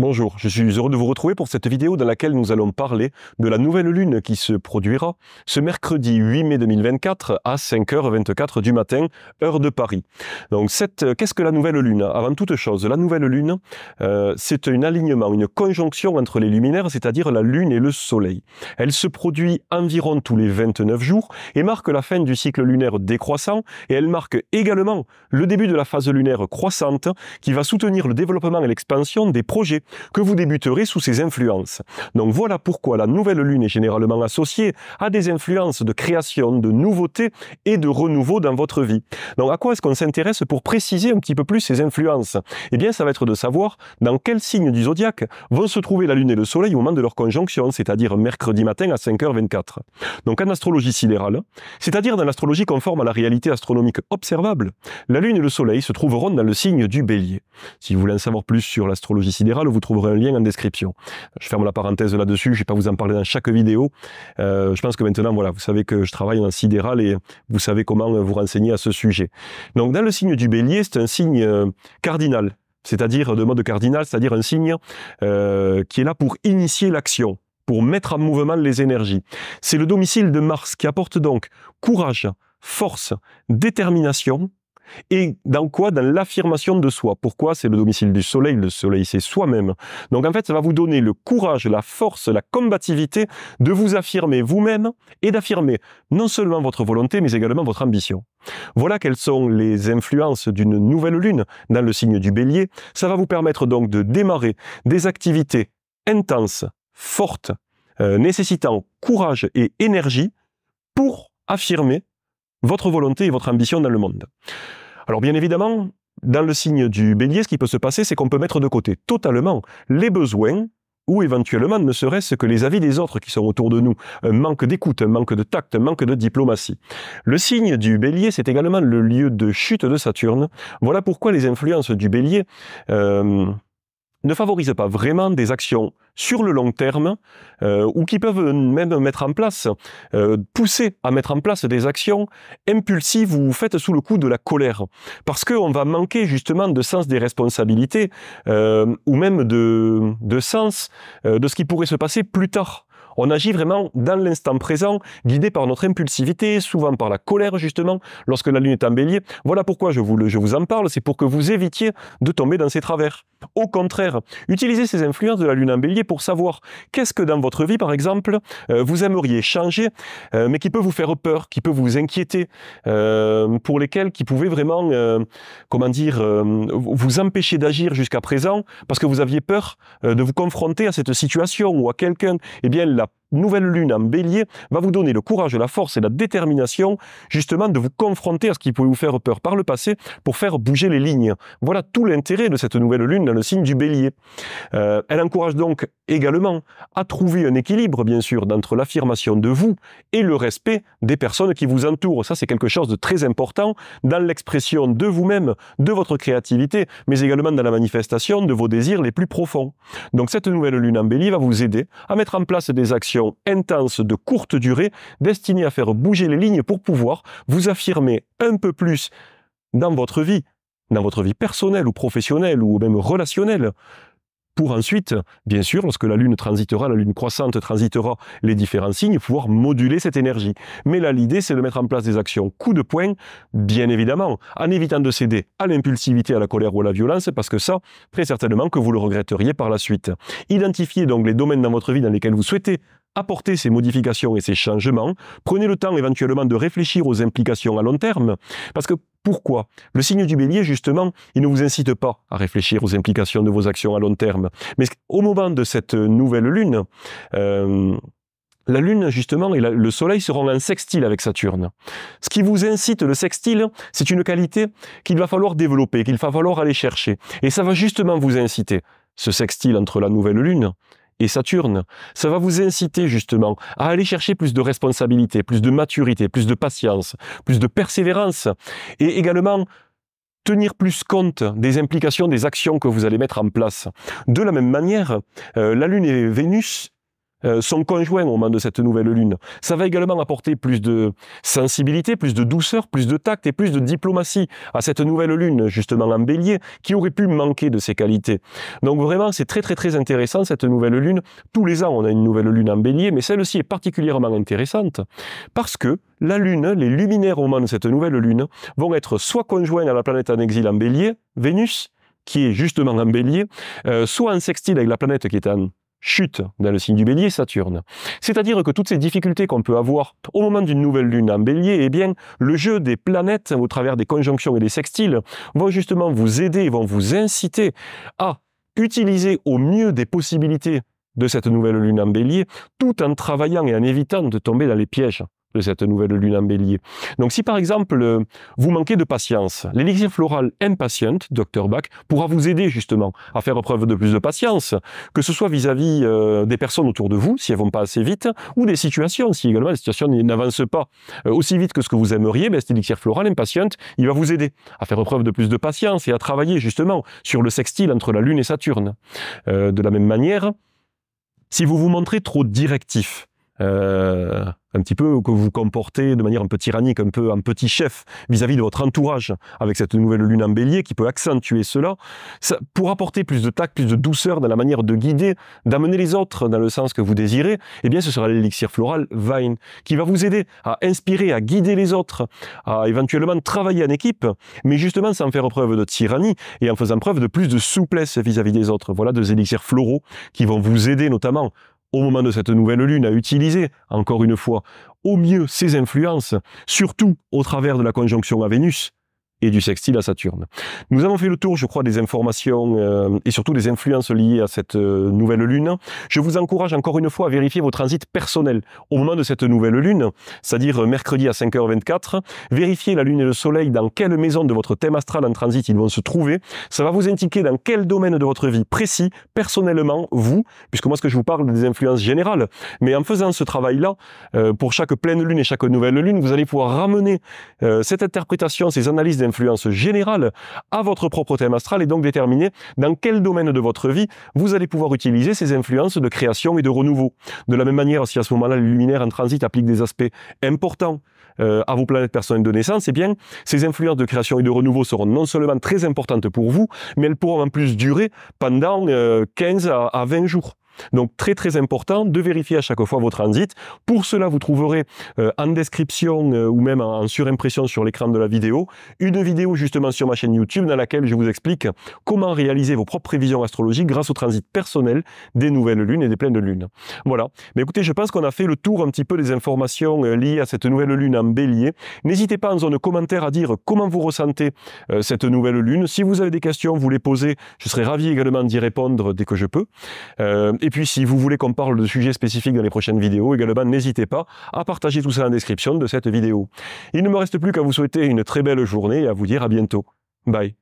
Bonjour, je suis heureux de vous retrouver pour cette vidéo dans laquelle nous allons parler de la nouvelle lune qui se produira ce mercredi 8 mai 2024 à 5h24 du matin, heure de Paris. Donc qu'est-ce que la nouvelle lune? Avant toute chose, la nouvelle lune, c'est un alignement, une conjonction entre les luminaires, c'est-à-dire la lune et le soleil. Elle se produit environ tous les 29 jours et marque la fin du cycle lunaire décroissant, et elle marque également le début de la phase lunaire croissante qui va soutenir le développement et l'expansion des projets que vous débuterez sous ces influences. Donc voilà pourquoi la nouvelle lune est généralement associée à des influences de création, de nouveautés et de renouveau dans votre vie. Donc à quoi est-ce qu'on s'intéresse pour préciser un petit peu plus ces influences? Eh bien, ça va être de savoir dans quel signe du zodiaque vont se trouver la lune et le soleil au moment de leur conjonction, c'est-à-dire mercredi matin à 5h24. Donc en astrologie sidérale, c'est-à-dire dans l'astrologie conforme à la réalité astronomique observable, la lune et le soleil se trouveront dans le signe du bélier. Si vous voulez en savoir plus sur l'astrologie sidérale, vous trouverez un lien en description. Je ferme la parenthèse là-dessus, je ne vais pas vous en parler dans chaque vidéo. Je pense que maintenant, voilà, vous savez que je travaille en sidéral et vous savez comment vous renseigner à ce sujet. Donc dans le signe du bélier, c'est un signe cardinal, c'est-à-dire de mode cardinal, c'est-à-dire un signe qui est là pour initier l'action, pour mettre en mouvement les énergies. C'est le domicile de Mars qui apporte donc courage, force, détermination. Et dans quoi? Dans l'affirmation de soi. Pourquoi? C'est le domicile du soleil. Le soleil, c'est soi-même. Donc en fait, ça va vous donner le courage, la force, la combativité de vous affirmer vous-même et d'affirmer non seulement votre volonté, mais également votre ambition. Voilà quelles sont les influences d'une nouvelle lune dans le signe du bélier. Ça va vous permettre donc de démarrer des activités intenses, fortes, nécessitant courage et énergie pour affirmer votre volonté et votre ambition dans le monde. Alors bien évidemment, dans le signe du bélier, ce qui peut se passer, c'est qu'on peut mettre de côté totalement les besoins ou éventuellement ne serait-ce que les avis des autres qui sont autour de nous. Un manque d'écoute, un manque de tact, un manque de diplomatie. Le signe du bélier, c'est également le lieu de chute de Saturne. Voilà pourquoi les influences du bélier ne favorisent pas vraiment des actions sur le long terme ou qui peuvent même mettre en place, pousser à mettre en place des actions impulsives ou faites sous le coup de la colère. Parce qu'on va manquer justement de sens des responsabilités ou même de sens de ce qui pourrait se passer plus tard. On agit vraiment dans l'instant présent, guidé par notre impulsivité, souvent par la colère justement, lorsque la lune est en bélier. Voilà pourquoi je vous en parle, c'est pour que vous évitiez de tomber dans ces travers. Au contraire, utilisez ces influences de la lune en bélier pour savoir qu'est-ce que dans votre vie, par exemple, vous aimeriez changer, mais qui peut vous faire peur, qui peut vous inquiéter, pour lesquels qui pouvaient vraiment, vous empêcher d'agir jusqu'à présent, parce que vous aviez peur de vous confronter à cette situation ou à quelqu'un. Eh bien, la nouvelle lune en bélier va vous donner le courage, la force et la détermination justement de vous confronter à ce qui pouvait vous faire peur par le passé pour faire bouger les lignes. Voilà tout l'intérêt de cette nouvelle lune dans le signe du bélier. Elle encourage donc également à trouver un équilibre, bien sûr, entre l'affirmation de vous et le respect des personnes qui vous entourent. Ça, c'est quelque chose de très important dans l'expression de vous-même, de votre créativité, mais également dans la manifestation de vos désirs les plus profonds. Donc cette nouvelle lune en bélier va vous aider à mettre en place des actions intenses de courte durée destinées à faire bouger les lignes pour pouvoir vous affirmer un peu plus dans votre vie personnelle ou professionnelle ou même relationnelle, pour ensuite, bien sûr, lorsque la lune transitera, la lune croissante transitera les différents signes, pouvoir moduler cette énergie. Mais là, l'idée, c'est de mettre en place des actions coup de poing, bien évidemment, en évitant de céder à l'impulsivité, à la colère ou à la violence, parce que ça, très certainement que vous le regretteriez par la suite. Identifiez donc les domaines dans votre vie dans lesquels vous souhaitez apporter ces modifications et ces changements. Prenez le temps éventuellement de réfléchir aux implications à long terme, parce que pourquoi? Le signe du bélier, justement, il ne vous incite pas à réfléchir aux implications de vos actions à long terme. Mais au moment de cette nouvelle lune, la lune, justement, et le soleil seront en sextile avec Saturne. Ce qui vous incite, le sextile, c'est une qualité qu'il va falloir développer, qu'il va falloir aller chercher. Et ça va justement vous inciter, ce sextile entre la nouvelle lune et Saturne, ça va vous inciter justement à aller chercher plus de responsabilité, plus de maturité, plus de patience, plus de persévérance et également tenir plus compte des implications des actions que vous allez mettre en place. De la même manière, la Lune et Vénus son conjoint au moment de cette nouvelle lune. Ça va également apporter plus de sensibilité, plus de douceur, plus de tact et plus de diplomatie à cette nouvelle lune, justement en bélier, qui aurait pu manquer de ces qualités. Donc vraiment, c'est très intéressant cette nouvelle lune. Tous les ans, on a une nouvelle lune en bélier, mais celle-ci est particulièrement intéressante parce que la lune, les luminaires au moment de cette nouvelle lune, vont être soit conjoints à la planète en exil en bélier, Vénus, qui est justement en bélier, soit en sextile avec la planète qui est en chute dans le signe du bélier, Saturne. C'est-à-dire que toutes ces difficultés qu'on peut avoir au moment d'une nouvelle lune en bélier, eh bien, le jeu des planètes au travers des conjonctions et des sextiles vont justement vous aider, vont vous inciter à utiliser au mieux des possibilités de cette nouvelle lune en bélier, tout en travaillant et en évitant de tomber dans les pièges de cette nouvelle lune en bélier. Donc si par exemple vous manquez de patience, l'élixir floral Impatient, Dr Bach, pourra vous aider justement à faire preuve de plus de patience, que ce soit vis-à-vis des personnes autour de vous, si elles vont pas assez vite, ou des situations, si également la situation n'avance pas aussi vite que ce que vous aimeriez, ben cet élixir floral Impatient, il va vous aider à faire preuve de plus de patience et à travailler justement sur le sextile entre la Lune et Saturne. De la même manière, si vous vous montrez trop directif, un petit peu que vous vous comportez de manière un peu tyrannique, un peu en petit chef vis-à-vis de votre entourage avec cette nouvelle lune en bélier qui peut accentuer cela, pour apporter plus de tact, plus de douceur dans la manière de guider, d'amener les autres dans le sens que vous désirez, eh bien ce sera l'élixir floral Vine qui va vous aider à inspirer, à guider les autres, à éventuellement travailler en équipe, mais justement sans faire preuve de tyrannie et en faisant preuve de plus de souplesse vis-à-vis des autres. Voilà deux élixirs floraux qui vont vous aider notamment au moment de cette nouvelle lune, à utiliser, encore une fois, au mieux ces influences, surtout au travers de la conjonction à Vénus et du sextile à Saturne. Nous avons fait le tour, je crois, des informations et surtout des influences liées à cette nouvelle lune. Je vous encourage encore une fois à vérifier vos transits personnels au moment de cette nouvelle lune, c'est-à-dire mercredi à 5h24. Vérifiez la lune et le soleil dans quelle maison de votre thème astral en transit ils vont se trouver. Ça va vous indiquer dans quel domaine de votre vie précis, personnellement, vous, puisque moi ce que je vous parle des influences générales, mais en faisant ce travail-là, pour chaque pleine lune et chaque nouvelle lune, vous allez pouvoir ramener cette interprétation, ces analyses d'influence générale à votre propre thème astral et donc déterminer dans quel domaine de votre vie vous allez pouvoir utiliser ces influences de création et de renouveau. De la même manière, si à ce moment-là les luminaires en transit appliquent des aspects importants à vos planètes personnelles de naissance, eh bien, ces influences de création et de renouveau seront non seulement très importantes pour vous, mais elles pourront en plus durer pendant 15 à 20 jours. Donc très important de vérifier à chaque fois vos transits. Pour cela, vous trouverez en description ou même en surimpression sur l'écran de la vidéo, une vidéo justement sur ma chaîne YouTube dans laquelle je vous explique comment réaliser vos propres prévisions astrologiques grâce au transit personnel des nouvelles lunes et des pleines lunes. Voilà. Mais écoutez, je pense qu'on a fait le tour un petit peu des informations liées à cette nouvelle lune en bélier. N'hésitez pas en zone commentaire à dire comment vous ressentez cette nouvelle lune. Si vous avez des questions, vous les posez. Je serai ravi également d'y répondre dès que je peux. Et puis, si vous voulez qu'on parle de sujets spécifiques dans les prochaines vidéos, également, n'hésitez pas à partager tout ça en description de cette vidéo. Il ne me reste plus qu'à vous souhaiter une très belle journée et à vous dire à bientôt. Bye.